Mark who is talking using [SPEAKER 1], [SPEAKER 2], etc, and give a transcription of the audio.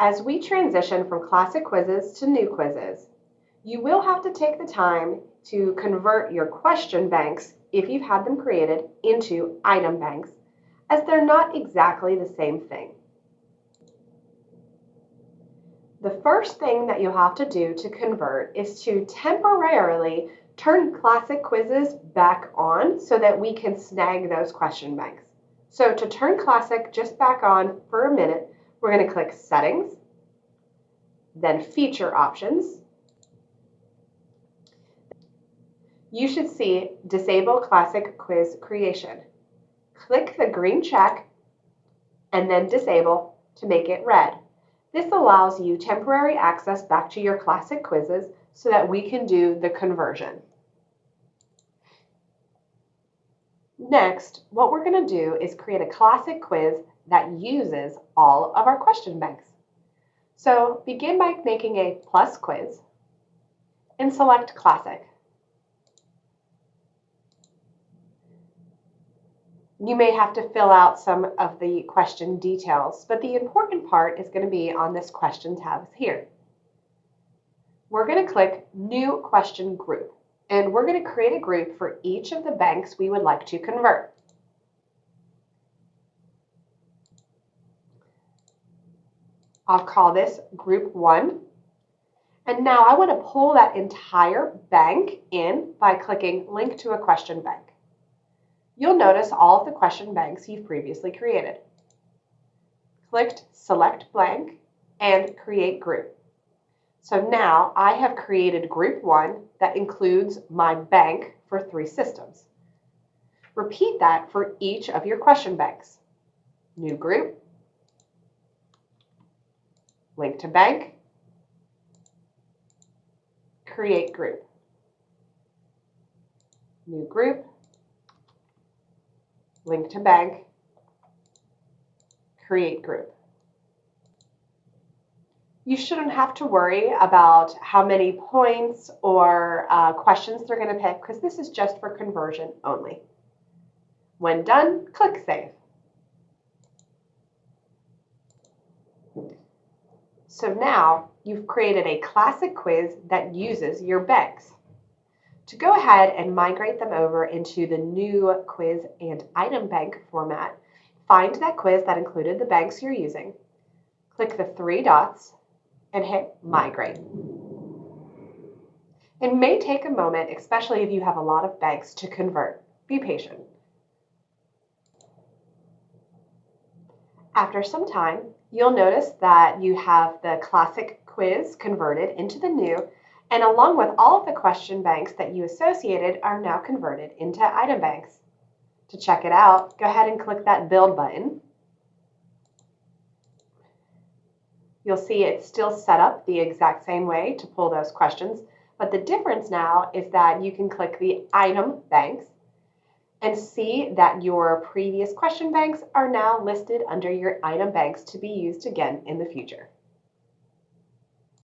[SPEAKER 1] As we transition from classic quizzes to new quizzes, you will have to take the time to convert your question banks, if you've had them created, into item banks, as they're not exactly the same thing. The first thing that you'll have to do to convert is to temporarily turn classic quizzes back on so that we can snag those question banks. So to turn classic just back on for a minute, we're going to click Settings, then Feature Options. You should see Disable Classic Quiz Creation. Click the green check and then Disable to make it red. This allows you temporary access back to your classic quizzes so that we can do the conversion. Next, what we're going to do is create a classic quiz that uses all of our question banks. So begin by making a plus quiz and select classic. You may have to fill out some of the question details, but the important part is going to be on this question tab here. We're going to click New Question Group, and we're going to create a group for each of the banks we would like to convert. I'll call this Group 1. And now I want to pull that entire bank in by clicking Link to a Question Bank. You'll notice all of the question banks you've previously created. Clicked Select Blank and Create Group. So now I have created Group 1 that includes my bank for 3 systems. Repeat that for each of your question banks. New group, link to bank, create group. New group, link to bank, create group. You shouldn't have to worry about how many points or questions they're going to pick because this is just for conversion only. When done, click Save. So now you've created a classic quiz that uses your banks. To go ahead and migrate them over into the new quiz and item bank format, find that quiz that included the banks you're using, click the 3 dots, and hit Migrate. It may take a moment, especially if you have a lot of banks to convert. Be patient. After some time, you'll notice that you have the classic quiz converted into the new, and along with all of the question banks that you associated are now converted into item banks. To check it out, go ahead and click that Build button. You'll see it's still set up the exact same way to pull those questions, but the difference now is that you can click the item banks and see that your previous question banks are now listed under your item banks to be used again in the future.